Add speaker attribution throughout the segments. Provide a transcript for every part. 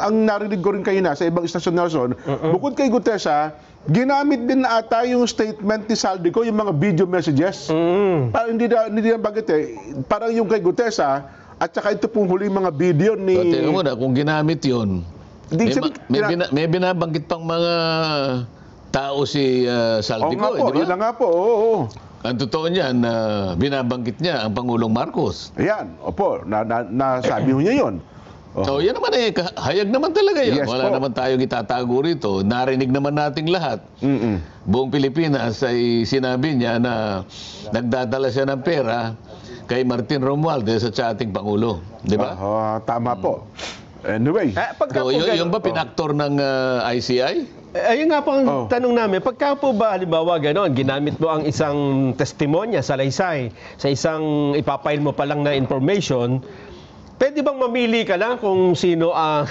Speaker 1: Ang narinig ko rin kayo na sa ibang istasyon, Nelson, bukod kay Gutesa, ginamit din na ata yung statement ni Saldico, yung mga video messages. Parang hindi na bagit eh. Parang yung kay Gutesa, at saka ito pong huli mga video ni...
Speaker 2: So, teka muna, kung ginamit yun, may binabanggit pang mga tao si Saldico.
Speaker 1: Oo nga po, yun nga po, oo.
Speaker 2: Ang totoo niyan, binabanggit niya ang Pangulong Marcos.
Speaker 1: Ayan, opo, nasabi niya yun.
Speaker 2: So, yan naman eh, hayag naman talaga yun.
Speaker 1: Yes,
Speaker 2: Wala
Speaker 1: po.
Speaker 2: naman tayong itatago rito. Narinig naman nating lahat. Buong Pilipinas ay sinabi niya na nagdadala siya ng pera kay Martin Romualdez at sa ating Pangulo. Di ba?
Speaker 1: Tama po. Anyway.
Speaker 2: So, yung ba pinaktor ng ICI?
Speaker 3: Ayun nga po ang tanong namin, pagka po ba halimbawa gano'n, ginamit mo ang isang testimonya sa laysay, sa isang ipapile mo pa lang na information, pwede bang mamili ka lang kung sino ang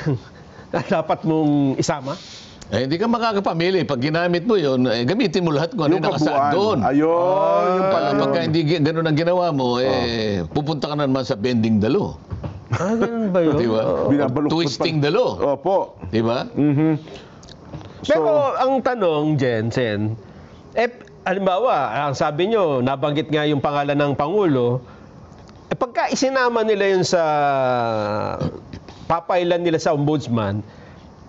Speaker 3: dapat mong isama?
Speaker 2: Eh, hindi ka makakapamili. Pag ginamit mo yun, gamitin mo lahat kung ano yung nakasaad doon.
Speaker 1: Ayun, yung pala yun.
Speaker 2: Pagka hindi ganun ang ginawa mo, pupunta ka na naman sa bending dalo.
Speaker 3: Ganun ba yun?
Speaker 2: Diba? Twisting dalo.
Speaker 1: Opo.
Speaker 2: Diba?
Speaker 3: Pero ang tanong, Jensen, halimbawa, ang sabi nyo, nabanggit nga yung pangalan ng Pangulo, pagka isinama nila yun sa papailan nila sa ombudsman,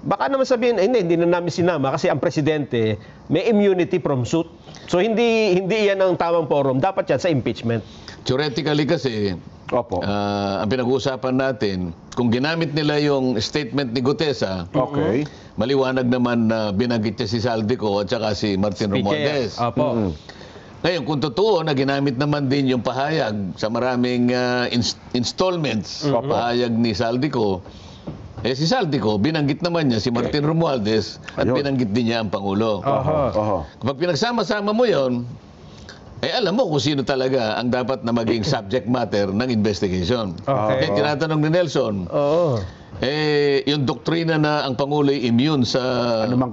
Speaker 3: baka naman sabihin, hindi na namin sinama kasi ang presidente may immunity from suit. So hindi yan ang tamang forum. Dapat yan sa impeachment.
Speaker 2: Theoretically kasi, ang pinag-uusapan natin, kung ginamit nila yung statement ni Gutesa, maliwanag naman na binanggit niya si Saldico at saka si Martin Romualdez. Ngayon, kung totoo na ginamit naman din yung pahayag sa maraming installments, pahayag ni Saldico, si Saldico, binanggit naman niya si Martin Romualdez at binanggit din niya ang Pangulo. Kapag pinagsama-sama mo yon, alam mo kung sino talaga ang dapat na maging subject matter ng investigation. Kaya tinatanong ni Nelson, yung doktrina na ang Pangulo ay immune sa
Speaker 1: anumang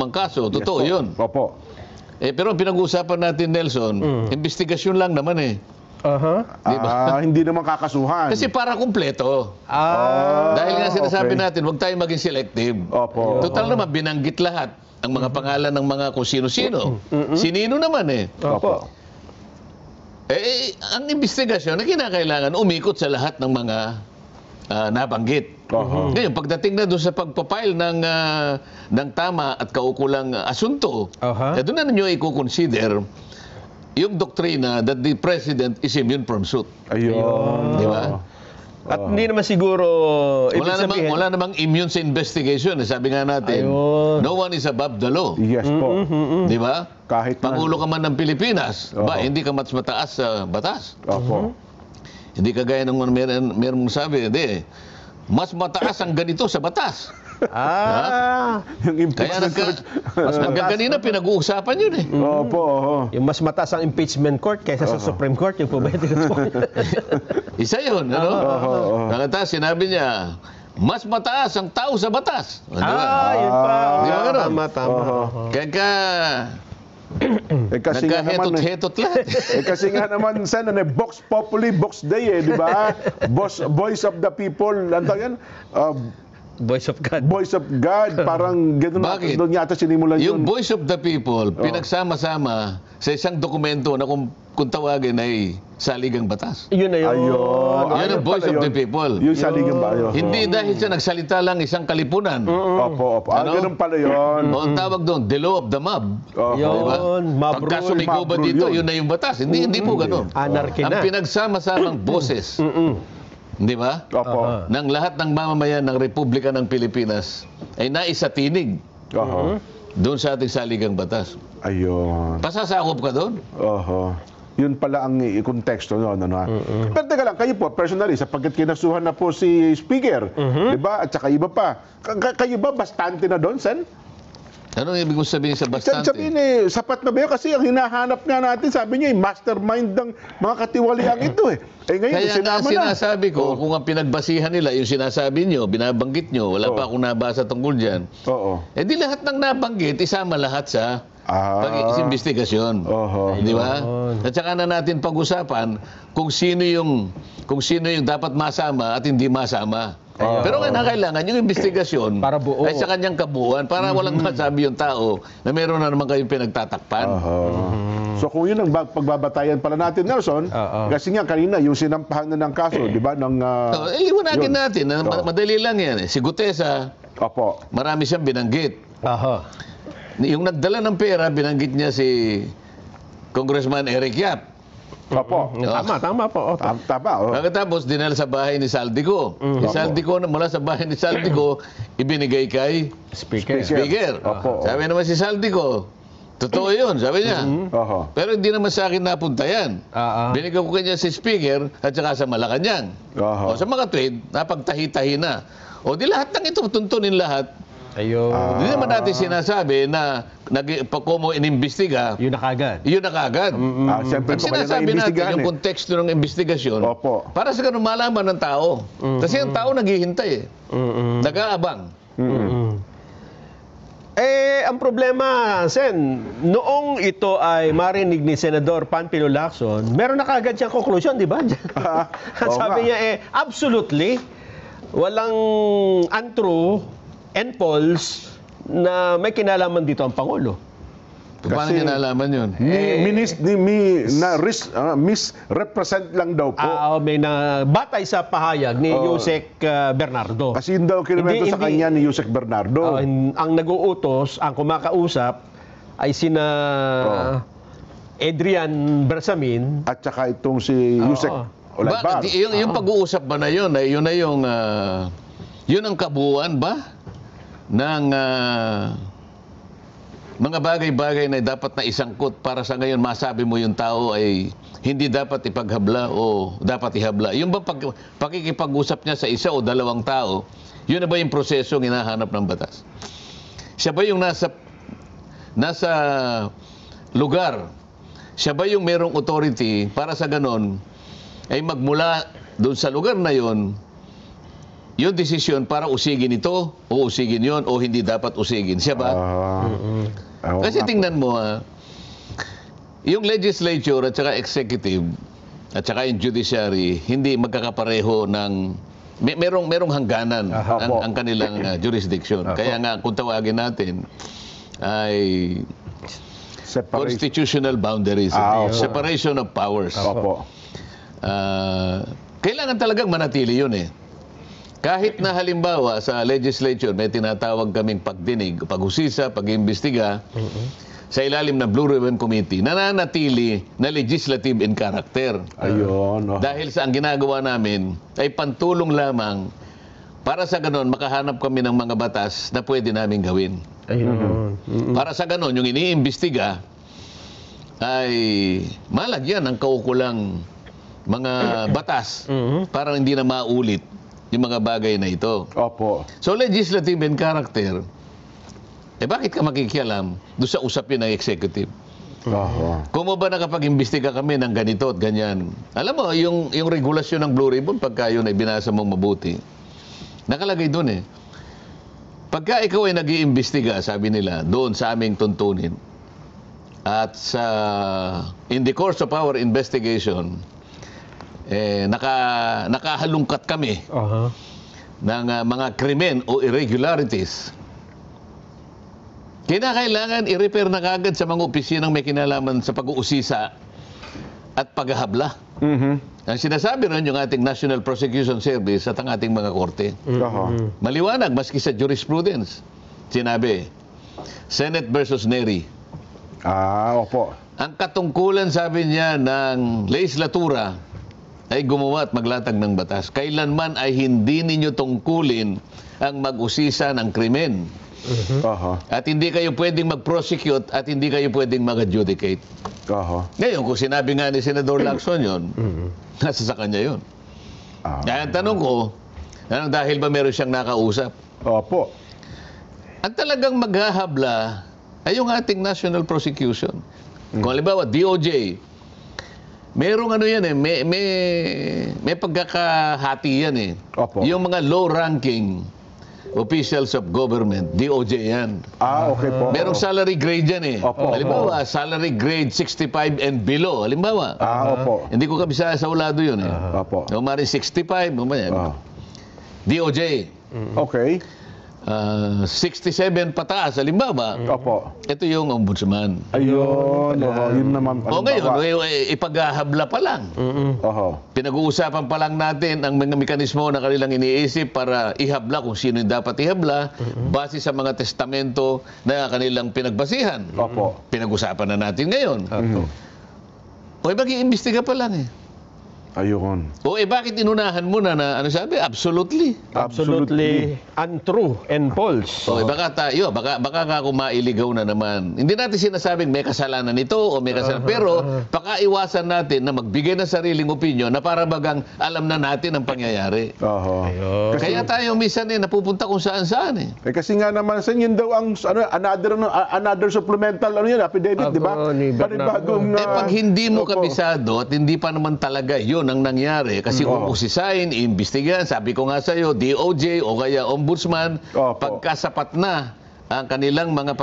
Speaker 1: kaso,
Speaker 2: totoo yun. Pero ang pinag-uusapan natin, Nelson, investigasyon lang naman eh.
Speaker 1: Diba? Hindi naman kakasuhan.
Speaker 2: Kasi para kumpleto. Dahil nga sinasabi natin, huwag tayo maging selective. Total naman, binanggit lahat ang mga pangalan ng mga kung sino-sino. Sinino naman eh. Ang investigasyon na kinakailangan umikot sa lahat ng mga nabanggit. Ngayon, pagdating na doon sa pagpapile ng tama at kaukulang asunto, doon na ninyo i-consider yung doktrina that the President is immune from suit.
Speaker 1: Ayun.
Speaker 2: Di ba?
Speaker 3: At hindi naman siguro
Speaker 2: wala namang immune sa investigation. Sabi nga natin, no one is above the law.
Speaker 1: Yes po.
Speaker 2: Di ba?
Speaker 1: Kahit
Speaker 2: Pangulo ka man ng Pilipinas, hindi ka mas mataas sa batas. Hindi kagaya ng meron mong sabi, mas mataas ang ganito sa batas.
Speaker 1: Yung
Speaker 2: Kaya
Speaker 1: impeachment
Speaker 2: hanggang kanina pinag-uusapan yun eh.
Speaker 3: yung mas mataas ang impeachment court kaysa sa Supreme Court, yung po ba yung
Speaker 2: Isa yun, ano? Nakata, sinabi niya, mas mataas ang tao sa batas.
Speaker 3: yun pa.
Speaker 2: Di ba ganun?
Speaker 3: Tama.
Speaker 2: Kaya
Speaker 1: kasi nga naman
Speaker 2: nagkahetot-hetot lahat.
Speaker 1: kasi nga naman sen Vox Populi, Vox Dei di ba? Voice of the people, ano yan?
Speaker 3: Voice of God.
Speaker 1: Voice of God, parang gano'n.
Speaker 2: Bakit?
Speaker 1: Doon yata sinimulan yun.
Speaker 2: Yung voice of the people, pinagsama-sama sa isang dokumento na kung tawagin ay saligang batas.
Speaker 3: Yun na yun.
Speaker 2: Yun ang voice of the people.
Speaker 1: Yung saligang ba?
Speaker 2: Hindi dahil siya nagsalita lang isang kalipunan.
Speaker 1: Opo. Ganun pala yun.
Speaker 2: O ang tawag doon, the law of the mob.
Speaker 3: Yun, mob
Speaker 2: Pagka
Speaker 3: rule.
Speaker 2: sumigaw ba dito, yun na yung batas. Hindi po ganun.
Speaker 3: Anarchy
Speaker 2: Ang
Speaker 3: na.
Speaker 2: pinagsama-samang boses, di ba?
Speaker 1: Opo.
Speaker 2: Ng lahat ng mamamayan ng Republika ng Pilipinas ay naisatinig doon sa ating saligang batas.
Speaker 1: Ayun.
Speaker 2: Pasasakop ka doon?
Speaker 1: Yun pala ang konteksto noon. Pero teka lang, kayo po, personally, sapagkat kinasuhan na po si Speaker, di ba? At saka iba pa. Kayo ba bastante na doon, Sen?
Speaker 2: Anong ibig mo sabihin sa bastante?
Speaker 1: Sabihin sapat na ba yun? Kasi ang hinahanap nga natin, sabi niya, mastermind ng mga katiwaliang ito eh. Ngayon,
Speaker 2: Kaya nga
Speaker 1: sinama na.
Speaker 2: sinasabi ko, kung ang pinagbasihan nila, yung sinasabi nyo, binabanggit nyo, wala pa akong nabasa tungkol dyan. Di lahat ng nabanggit, isama lahat sa pag-iimbestigasyon. Di ba? At saka na natin pag-usapan kung sino yung dapat masama at hindi masama. Pero kailangan yung investigasyon
Speaker 3: Para buo.
Speaker 2: ay sa kanyang kabuuan para walang masabi yung tao na meron na naman kayong pinagtatakpan.
Speaker 1: So kung yun ang pagbabatayan pala natin, Nelson, kasi nga kanina yung sinampahan na ng kaso, di ba, ng...
Speaker 2: Liwanagin natin, madali lang yan. Si Gutesa, marami siyang binanggit. Yung nagdala ng pera, binanggit niya si Congressman Eric Yap.
Speaker 3: Tama po.
Speaker 1: Tama.
Speaker 2: Pagkatapos, dinala sa bahay ni Saldico. Si Saldico, mula sa bahay ni Saldico, ibinigay kay
Speaker 3: Speaker.
Speaker 2: Sabi naman si Saldico, totoo yun, sabi niya. Pero hindi naman sa akin napunta yan. Binigay ko kanya si Speaker at saka sa Malacanang. Sa mga tweet, napagtahi-tahi na. O di lahat ng ito, tuntunin lahat.
Speaker 3: Ayun.
Speaker 2: Hindi naman natin sinasabi na kung mo inimbestiga,
Speaker 3: Yun na kagad.
Speaker 1: Siyempre
Speaker 2: ang
Speaker 1: po kaya
Speaker 2: sinasabi natin
Speaker 1: naimbestigahan
Speaker 2: yung konteksto ng investigasyon para sa ganun malaman ng tao. Kasi ang tao naghihintay nag-aabang.
Speaker 3: Ang problema, Sen, noong ito ay marinig ni Senador Panfilo Lacson, meron na kagad siyang conclusion, di ba? Sabi niya, absolutely, walang untrue and false na may kinalaman dito ang Pangulo.
Speaker 2: Paano niya nalaman yun?
Speaker 1: Misrepresent lang daw po.
Speaker 3: May batay sa pahayag ni Yusek Bernardo.
Speaker 1: Kasi yun daw kinumento sa kanya ni Yusek Bernardo.
Speaker 3: Ang nag-uutos, ang kumakausap, ay sina Adrian Bersamin.
Speaker 1: At saka itong si Yusek Olaybar.
Speaker 2: Yung pag-uusap ba na yun, yun na yung yun ang kabuuan ba ng mga bagay-bagay na dapat na isangkot para sa ngayon masabi mo yung tao ay hindi dapat ipaghabla o dapat ihabla. Yung ba pakikipag-usap niya sa isa o dalawang tao, yun na ba yung prosesong hinahanap ng batas? Siya ba yung nasa lugar? Siya ba yung merong authority para sa ganon ay magmula doon sa lugar na yon yung desisyon para usigin ito o usigin yon o hindi dapat usigin. Siya ba? Kasi tingnan mo, yung legislature at saka executive at saka yung judiciary, hindi magkakapareho ng... merong hangganan ang kanilang jurisdiction. Kaya nga, kung tawagin natin, ay constitutional boundaries. Separation of powers. Kailangan talagang manatili yun eh. Kahit na halimbawa sa legislature may tinatawag kaming pagdinig, paghusisa, pag-imbestiga sa ilalim ng Blue Ribbon Committee, nananatili na legislative in character. Dahil sa ang ginagawa namin ay pantulong lamang para sa ganon makahanap kami ng mga batas na pwede namin gawin. Para sa ganon, yung iniimbestiga ay malagyan ng kaukulang mga batas para hindi na maulit yung mga bagay na ito. So legislative in character, bakit ka makikialam doon sa usapin ng executive? Kung mo ba nakapag-imbestiga kami ng ganito at ganyan? Alam mo, yung regulasyon ng Blue Ribbon, pagka yun ay binasa mong mabuti, nakalagay doon eh. Pagka ikaw ay nag-iimbestiga, sabi nila, doon sa aming tuntunin, at in the course of our investigation, nakahalungkat kami ng mga krimen o irregularities. Kinakailangan i-repair na kagad sa mga opisinang may kinalaman sa pag-uusisa at paghahabla. Ang sinasabi ron yung ating National Prosecution Service at ang ating mga korte. Maliwanag, maski sa jurisprudence. Sinabi, Senate versus Neri. Ang katungkulan, sabi niya, ng legislatura ay gumawa at maglatag ng batas. Kailanman ay hindi ninyo tungkulin ang mag-usisa ng krimen. At hindi kayo pwedeng mag-prosecute at hindi kayo pwedeng mag-adjudicate. Ngayon, kung sinabi nga ni Senador Lacson yun, nasa sa kanya yun. Kaya ang tanong ko, dahil ba meron siyang nakausap? At talagang maghahabla ay yung ating national prosecution. Kung halimbawa, DOJ, merong yan eh, may pagkakahati yan eh. Yung mga low-ranking officials of government, DOJ yan.
Speaker 1: Okay po.
Speaker 2: Merong salary grade yan eh.
Speaker 1: Opo.
Speaker 2: Halimbawa, salary grade 65 and below. Halimbawa.
Speaker 1: Opo.
Speaker 2: Hindi ko kabisa sa ulado yun eh.
Speaker 1: Opo.
Speaker 2: Umari 65, umari. DOJ.
Speaker 1: Okay.
Speaker 2: 67 pataas, halimbawa.
Speaker 1: Opo.
Speaker 2: Ito yung ombudsman.
Speaker 1: Ayun. Yun naman.
Speaker 2: O ngayon, ipaghahabla pa lang.
Speaker 1: Oho.
Speaker 2: Pinag-uusapan pa lang natin ang mga mekanismo na kanilang iniisip para ihabla kung sino yung dapat ihabla base sa mga testamento na kanilang pinagbasihan.
Speaker 1: Opo.
Speaker 2: Pinag-usapan na natin ngayon. O mag-iimbestiga pa lang eh.
Speaker 1: Ayun.
Speaker 2: O bakit inunahan mo na ano sabi? Absolutely.
Speaker 3: Absolutely untrue and false.
Speaker 2: O baka tayo, baka ako mailigaw na naman. Hindi natin sinasabing may kasalanan ito o may kasalanan. Pero pakaiwasan natin na magbigay ng sariling opinion na para bagang alam na natin ang pangyayari.
Speaker 1: Oho.
Speaker 2: Kaya tayo minsan napupunta kung saan-saan eh.
Speaker 1: Kasi nga naman yun daw ang another supplemental affidavit, di ba? Panibagong
Speaker 2: pag hindi mo
Speaker 1: opo.
Speaker 2: kabisado at hindi pa naman talaga yun ang nangyari kasi uusisahin, iimbestigahan, sabi ko nga sa'yo, DOJ o kaya ombudsman, pagkasapat na ang kanilang mga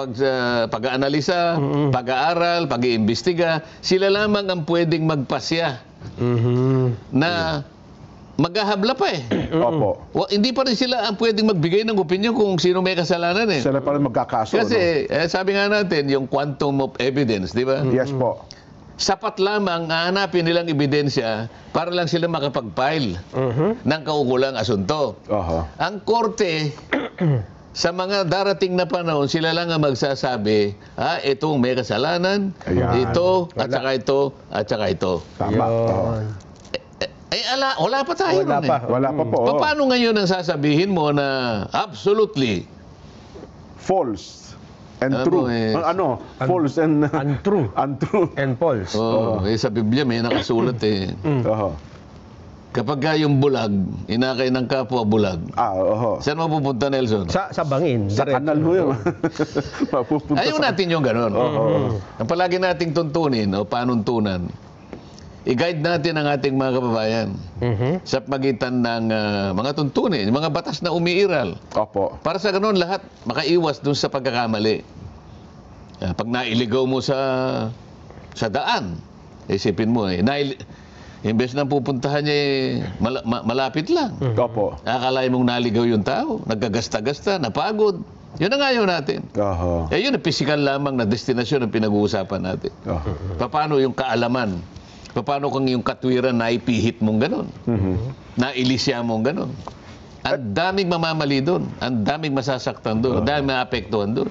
Speaker 2: pag-aanalisa, pag-aaral, pag-iimbestiga, sila lamang ang pwedeng magpasya na maghahabla pa eh.
Speaker 1: Opo.
Speaker 2: Hindi pa rin sila ang pwedeng magbigay ng opinion kung sino may kasalanan eh.
Speaker 1: Sila pa rin magkakaso.
Speaker 2: Kasi sabi nga natin, yung quantum of evidence, di ba?
Speaker 1: Yes po.
Speaker 2: Sapat lamang hahanapin nilang ebidensya para lang sila makapag-file ng kaukulang asunto. Ang korte, sa mga darating na panahon, sila lang ang magsasabi, itong may kasalanan, ito, at saka ito, at saka ito.
Speaker 1: Tama.
Speaker 2: Wala pa tayo nun eh.
Speaker 1: Wala pa po.
Speaker 2: Paano ngayon ang sasabihin mo na absolutely
Speaker 1: false and true? False and
Speaker 3: untrue.
Speaker 1: Untrue.
Speaker 3: And false.
Speaker 2: Sa Biblia may nakasulat eh. Kapag yung bulag, inakay ng kapwa bulag. Saan mapupunta, Nelson?
Speaker 3: Sa bangin.
Speaker 1: Sa kanal mo yun.
Speaker 2: Ayaw natin yung gano'n. Ang palagi nating tuntunin o panuntunan, i-guide natin ang ating mga kababayan sa pagitan ng mga tuntunin, mga batas na umiiral.
Speaker 1: Opo.
Speaker 2: Para sa gano'n, lahat makaiwas dun sa pagkakamali. Pag nailigaw mo sa daan, isipin mo imbes na pupuntahan niya malapit lang.
Speaker 1: Opo.
Speaker 2: Akalain mong naligaw yung tao, nagkagasta-gasta, napagod. Yun ang ayaw natin. Yun ang physical lamang na destinasyon ang pinag-uusapan natin. Paano yung kaalaman? Paano kung yung katwiran na ipihit mong gano'n? Nailisya mong gano'n? Ang daming mamamali doon. Ang daming masasaktan doon. Ang daming maapektuhan doon.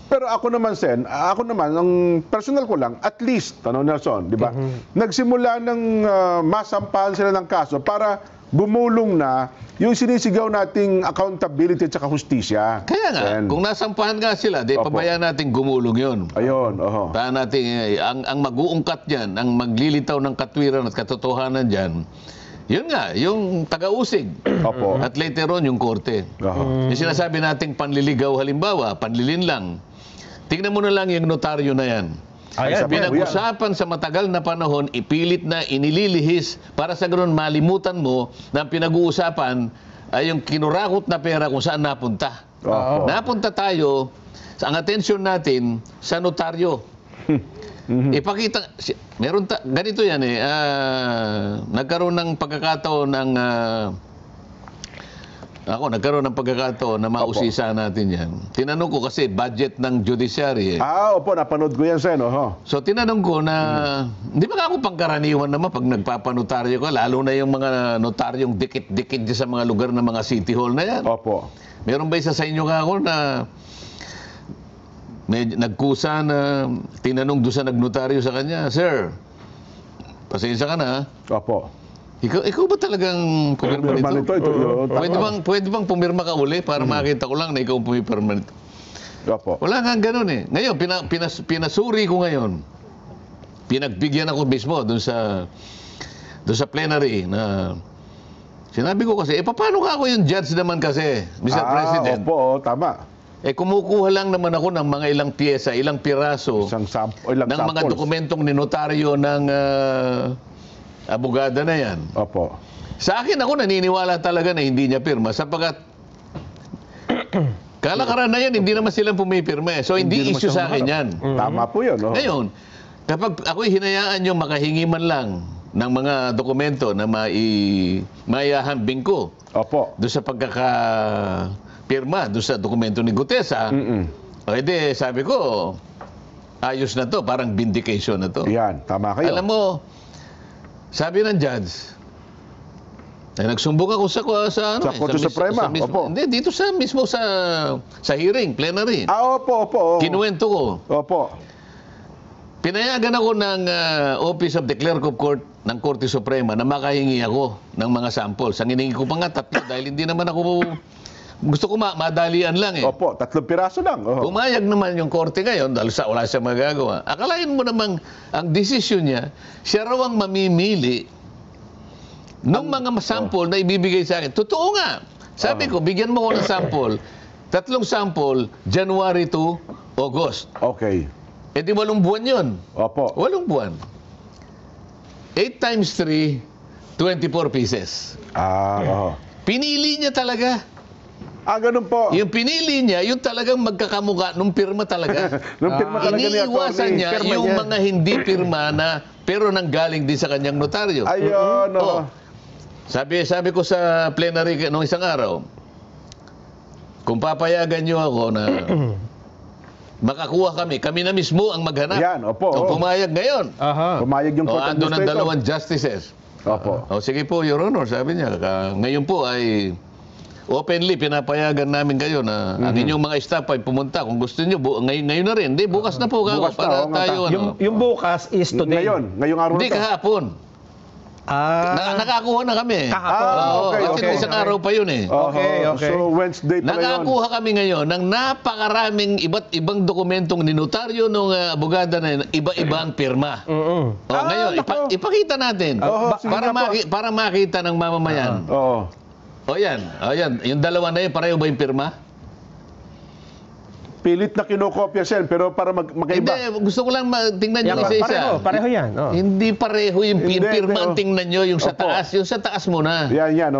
Speaker 1: Pero ako naman, Sen, ang personal ko lang, at least, Nelson, di ba? Nagsimula ng masampahan sila ng kaso para bumulong na yung sinisigaw nating accountability at saka hustisya.
Speaker 2: Kaya nga, kung nasampahan nga sila, pabayaan natin gumulong yun.
Speaker 1: Ayun,
Speaker 2: Paano natin, ang mag-uungkat dyan, ang maglilitaw ng katwiran at katotohanan dyan, yun nga, yung taga-usig.
Speaker 1: Opo.
Speaker 2: At later on, yung korte. Yung sinasabi nating panliligaw halimbawa, panlilinlang. Tingnan mo na lang yung notaryo na yan. Pinag-usapan sa matagal na panahon, ipilit na inililihis para sa ganoon malimutan mo na pinag-uusapan ay yung kinurakot na pera kung saan napunta. Napunta tayo, ang atensyon natin sa notaryo. Ipakita, ganito yan nagkaroon ng pagkakataon nagkaroon ng pagkakataon na mausisa natin yan. Tinanong ko kasi budget ng judiciary
Speaker 1: Opo, napanood ko yan, Sen.
Speaker 2: So tinanong ko na, hindi ba ako pangkaraniwan naman pag nagpapanotaryo ka, lalo na yung mga notaryong dikit-dikit sa mga lugar ng mga city hall na yan.
Speaker 1: Opo.
Speaker 2: Meron ba isa sa inyo nga ako na may nagkusa na tinanong doon sa nagnotaryo sa kanya, "Sir, pasensya ka na."
Speaker 1: Opo.
Speaker 2: Ikaw ba talagang pumirma nito? Pwede bang pumirma ka uli para makita ko lang na ikaw pumipirma nito?
Speaker 1: Opo.
Speaker 2: Wala nga ganun eh. Ngayon, pinasuri ko ngayon. Pinagbigyan ako mismo doon sa plenary na sinabi ko kasi, paano ka ako yung judge naman kasi, Mr. President?
Speaker 1: Opo, tama.
Speaker 2: Kumukuha lang naman ako ng mga ilang pyesa, ilang piraso ng mga dokumentong ninotaryo ng abogada na yan.
Speaker 1: Opo.
Speaker 2: Sa akin ako naniniwala talaga na hindi niya pirma sapagkat Kalakaran na yan, hindi naman silang pumipirma eh. So, hindi
Speaker 1: naman
Speaker 2: issue
Speaker 1: siya
Speaker 2: sa akin yan.
Speaker 1: Tama po yun. Oh.
Speaker 2: Ngayon, kapag ako'y hinayaan yung makahingi man lang ng mga dokumento na maihahambing ko
Speaker 1: Opo.
Speaker 2: doon sa pagkakapirma, doon sa dokumento ni Gutesa, o edi sabi ko, ayos na to, parang vindication na to.
Speaker 1: Yan, tama kayo.
Speaker 2: Alam mo, sabi ng judge, ay nagsumbong ako sa
Speaker 1: Korte Suprema, opo.
Speaker 2: Hindi, dito mismo sa hearing, plenary.
Speaker 1: Opo.
Speaker 2: Kinuwento ko.
Speaker 1: Opo.
Speaker 2: Pinayagan ako ng Office of the Clerk of Court ng Korte Suprema na makahingi ako ng mga samples. Ang hiningi ko pa nga 3 dahil hindi naman ako gusto ko madalian lang eh.
Speaker 1: Opo, 3 piraso lang. Oh.
Speaker 2: Pumayag naman yung korte ngayon dahil wala siya magagawa. Akalain mo namang ang desisyon niya, siya raw ang mamimili ng mga sample na ibibigay sa akin. Totoo nga. Sabi ko, bigyan mo ko ng sample. 3 sample, January to August.
Speaker 1: Okay.
Speaker 2: Eh di 8 buwan yun.
Speaker 1: Opo.
Speaker 2: 8 buwan. 8 times 3, 24 pieces. Pinili niya talaga.
Speaker 1: Ganun po.
Speaker 2: Yung pinili niya, yung talagang magkakamukha nung pirma talaga.
Speaker 1: Nung pirma talaga ni
Speaker 2: Iniiwasan
Speaker 1: attorney.
Speaker 2: niya
Speaker 1: Pirma
Speaker 2: yung
Speaker 1: niya.
Speaker 2: mga hindi pirma na pero nanggaling din sa kanyang notaryo.
Speaker 1: Ayun,
Speaker 2: Oh. Sabi ko sa plenary nung isang araw, kung papayagan niyo ako na makakuha kami na mismo ang maghanap.
Speaker 1: Yan, opo.
Speaker 2: Kung pumayag ngayon.
Speaker 1: Pumayag yung court
Speaker 2: Andun ang
Speaker 1: administrator.
Speaker 2: 2 justices.
Speaker 1: Opo.
Speaker 2: Sige po, Your Honor, sabi niya. Ngayon po ay openly pinapayagan namin kayo na ang inyong mga staff ay pumunta. Kung gusto niyo, ngayon na rin. Hindi, bukas na po
Speaker 1: Bukas na,
Speaker 2: para
Speaker 1: oo nga,
Speaker 2: tayo.
Speaker 3: Yung bukas is today.
Speaker 1: Ngayong araw
Speaker 2: Hindi,
Speaker 1: na to.
Speaker 2: kahapon. Nakakuha na kami.
Speaker 3: Kahapon.
Speaker 2: Kasi isang araw pa yun eh.
Speaker 3: Okay.
Speaker 1: So, Wednesday pa ngayon.
Speaker 2: Nakakuha kami ngayon ng napakaraming iba't ibang dokumentong ninotaryo ng abogada na yun, iba-ibang pirma. Ngayon, ipakita natin
Speaker 1: sige
Speaker 2: para,
Speaker 1: na po.
Speaker 2: para makita ng mamamayan.
Speaker 1: Oo.
Speaker 2: Yan. Yung dalawa na yun, pareho ba yung pirma?
Speaker 1: Pilit na kinokopya, Sen, pero para magkaiba.
Speaker 2: Hindi, gusto ko lang tingnan nyo isa-isa.
Speaker 3: Pareho yan.
Speaker 2: Hindi pareho yung
Speaker 1: Hindi,
Speaker 2: pirma ang
Speaker 1: hindi,
Speaker 2: tingnan nyo, yung sa
Speaker 1: Opo.
Speaker 2: taas. Yung sa taas muna.
Speaker 1: Yan,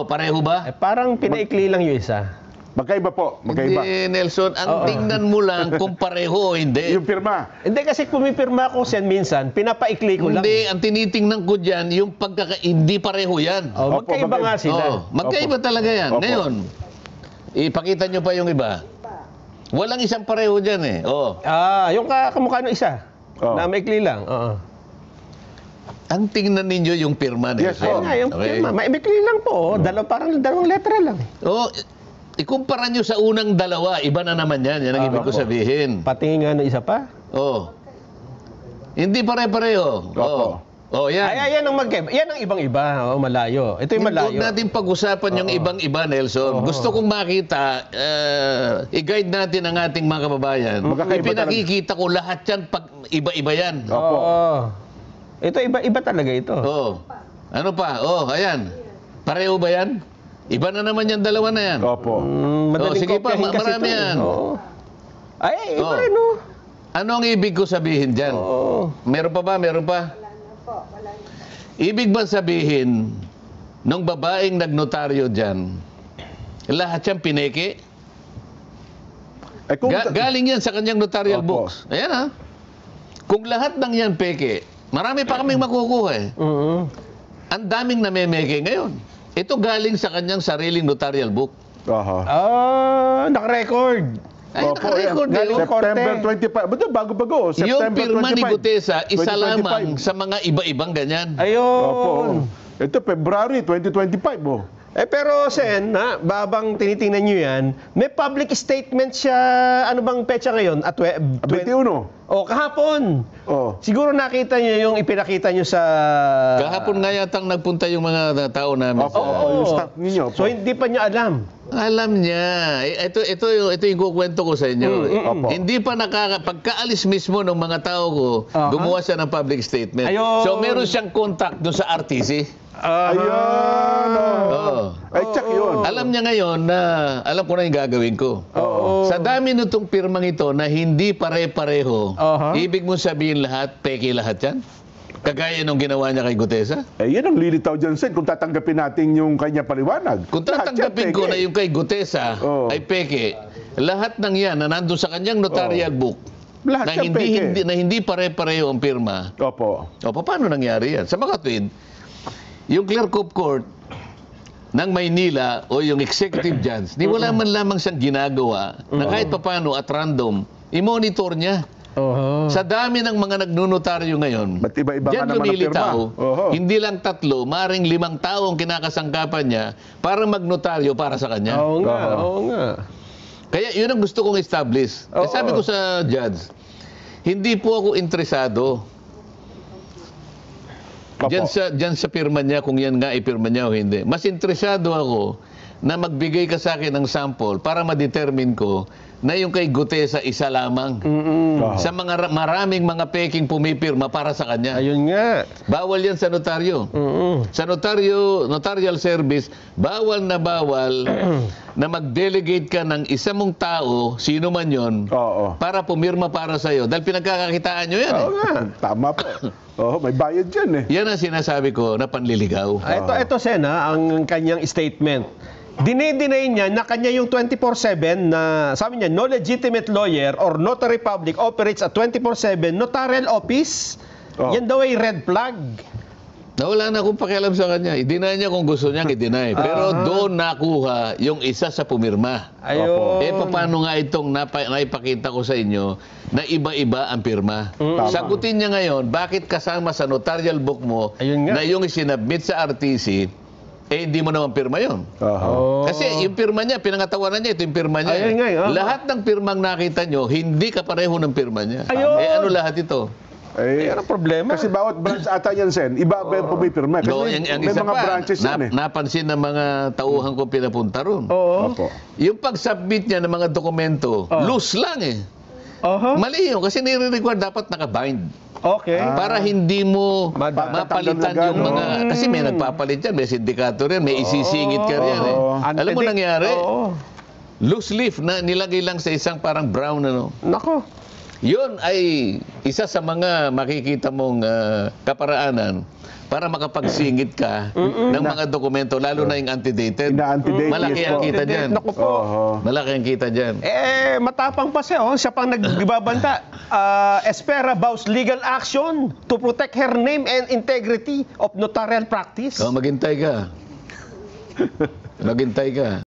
Speaker 2: Pareho ba?
Speaker 3: Parang pinaikli lang yung isa.
Speaker 1: Magkaiba po, magkaiba.
Speaker 2: Hindi, Nelson. Ang tingnan mo lang kung pareho o hindi.
Speaker 1: Yung pirma.
Speaker 3: Hindi kasi pumipirma ko sen minsan, pinapaikli ko lang.
Speaker 2: Hindi, ang tinitingnan ko dyan, yung hindi pareho yan.
Speaker 3: Magkaiba nga sila.
Speaker 2: Magkaiba talaga yan.
Speaker 1: Opo.
Speaker 2: Ngayon, ipakita nyo pa yung iba. Walang isang pareho dyan eh.
Speaker 3: Yung kamukha ng isa. Na maikli lang.
Speaker 2: Ang tingnan ninyo yung pirma,
Speaker 1: Yes,
Speaker 2: Nelson.
Speaker 3: Ayun nga, yung pirma. Maikli lang po. Parang dalawang letra lang.
Speaker 2: Ikumpara nyo sa unang dalawa, iba na naman yan. Yan ang ibig ko sabihin.
Speaker 3: Pati nga ng isa pa.
Speaker 2: Hindi pare-pareho. Yan.
Speaker 3: Yan ang magkaiba. Yan ang ibang-iba. Malayo. Ito yung malayo.
Speaker 2: Huwag natin pag-usapan yung ibang-iba, Nelson. Gusto kong makita, i-guide natin ang ating mga kababayan. Ipinakikita ko lahat yan pag iba-iba yan.
Speaker 3: Ito iba talaga ito.
Speaker 2: Ano pa? Ayan. Pareho ba yan? Iba na naman yan, dalawa na yan.
Speaker 1: Opo.
Speaker 3: Madaling
Speaker 2: sige pa,
Speaker 3: kopyahin kasi
Speaker 2: marami
Speaker 3: ito,
Speaker 2: yan.
Speaker 3: Iba rin, no?
Speaker 2: Ano ang ibig ko sabihin dyan? Meron pa ba? Meron pa? Ibig ba sabihin, nung babaeng nagnotaryo dyan, lahat yan pineke? Galing yan sa kanyang notarial books. Ayan Kung lahat ng yan peke, marami pa kaming makukuha eh. Ang daming namemeke ngayon. Ito galing sa kanyang sariling notarial book.
Speaker 3: Naka-record.
Speaker 2: Naka-record eh.
Speaker 1: September 25. Ba't bago-bago?
Speaker 2: Yung
Speaker 1: September
Speaker 2: pirma ni
Speaker 1: 25.
Speaker 2: Gutesa, isa
Speaker 1: 2025.
Speaker 2: lamang sa mga iba-ibang ganyan.
Speaker 3: Ayun.
Speaker 1: Ito, February 2025.
Speaker 3: Pero Sen, babang tinitingnan nyo yan, may public statement siya, ano bang petsa ngayon?
Speaker 1: 21.
Speaker 3: Kahapon. Siguro nakita nyo yung ipinakita nyo sa...
Speaker 2: Kahapon nga yatang nagpunta yung mga tao namin.
Speaker 1: Yung staff ninyo.
Speaker 3: So hindi pa nyo alam.
Speaker 2: Alam niya. Ito yung kukwento ko sa inyo. Hindi pa pagkaalis mismo ng mga tao ko, gumawa siya ng public statement. So meron siyang contact doon sa RTC.
Speaker 1: Ayun. Ay, check yun.
Speaker 2: Alam niya ngayon na alam ko na yung gagawin ko. Sa dami nitong pirmang ito na hindi pare-pareho, ibig mo sabihin lahat, peke lahat yan? Kagaya nung ginawa niya kay Gutesa?
Speaker 1: Eh, yan ang lilitaw dyan, Sen, kung tatanggapin natin yung kanya paliwanag.
Speaker 2: Kung
Speaker 1: Lahat yan,
Speaker 2: tatanggapin ko
Speaker 1: peke.
Speaker 2: na yung kay Gutesa ay peke, lahat ng yan na nandun sa kanyang notarial book,
Speaker 1: Lahat
Speaker 2: na
Speaker 1: yan, peke.
Speaker 2: hindi pare-pareho ang pirma.
Speaker 1: Opo.
Speaker 2: O, paano nangyari yan? Sa mga tweet, yung clerk of court ng Maynila o yung executive judge, ni wala man lamang siyang ginagawa na kahit paano at random, i-monitor niya. Sa dami ng mga nagnunotaryo ngayon,
Speaker 1: Ba't iba-iba ka
Speaker 2: diyan
Speaker 1: naman ang
Speaker 2: lumilitaw,
Speaker 1: pirma?
Speaker 2: hindi lang 3, maring 5 tao ang kinakasangkapan niya para magnotaryo para sa kanya.
Speaker 3: Oo nga, oo nga.
Speaker 2: Kaya yun ang gusto kong establish. Eh, sabi ko sa judge, hindi po ako interesado Diyan sa pirma niya, kung yan nga ipirma niya o hindi. Mas interesado ako na magbigay ka sa akin ng sample para ma-determine ko na yung kay Gutesa isa lamang. Sa mga maraming mga peking pumipirma para sa kanya.
Speaker 3: Ayun nga.
Speaker 2: Bawal yan sa notaryo. Sa notarial service, bawal na mag-delegate ka ng isa mong tao, sino man yon, para pumirma para sa'yo. Dahil pinagkakakitaan nyo yan.
Speaker 1: Oo nga. Tama po. May bayad dyan eh.
Speaker 2: Yan ang sinasabi ko na panliligaw.
Speaker 3: Ito Sen, ang kanyang statement. Dinay niya na kanya yung 24/7 na, sabi niya, no legitimate lawyer or notary public operates a 24/7 notarial office. Yan daw ay red flag.
Speaker 2: Wala na akong pakialam sa kanya. I-deny niya kung gusto niyang i-deny. Pero doon nakuha yung isa sa pumirma.
Speaker 3: Ayun.
Speaker 2: Eh, paano nga itong naipakita ko sa inyo na iba-iba ang pirma? Sagutin niya ngayon, bakit kasama sa notarial book mo na yung isinabmit sa RTC, hindi mo naman pirma yun. Kasi yung pirma niya, pinangatawanan niya, ito yung pirma niya. Lahat ng pirmang nakita nyo, hindi kapareho ng pirma niya. Ano lahat ito?
Speaker 3: Ano problema?
Speaker 1: Kasi bawat branch ata yan, Sen, iba-iba yung pumipirma. Kasi
Speaker 2: Ang
Speaker 1: may
Speaker 2: isa
Speaker 1: mga
Speaker 2: pa,
Speaker 1: branches yan eh.
Speaker 2: napansin ng mga tauhan ko pinapunta ron.
Speaker 1: Opo.
Speaker 2: Yung pag-submit niya ng mga dokumento, loose lang eh. Mali yun, kasi nire-require dapat naka-bind.
Speaker 3: Okay.
Speaker 2: Para hindi mo
Speaker 1: Matatanggal
Speaker 2: mapalitan
Speaker 1: na
Speaker 2: yung mga... Kasi may nagpapalit yan, may sindikato rin, may isisingit ka rin eh. Alam mo nangyari? Loose leaf na nilagay lang sa isang parang brown ano.
Speaker 3: Nako.
Speaker 2: Yun ay isa sa mga makikita mong kaparaanan para makapagsingit ka ng mga dokumento, lalo na yung antedated. Malaki ang kita dyan.
Speaker 3: Naku po.
Speaker 2: Malaki ang kita dyan.
Speaker 3: Matapang pa siya. Siya pang nagbabanta. Espera vows legal action to protect her name and integrity of notarial practice.
Speaker 2: Maghintay ka. Maghintay ka.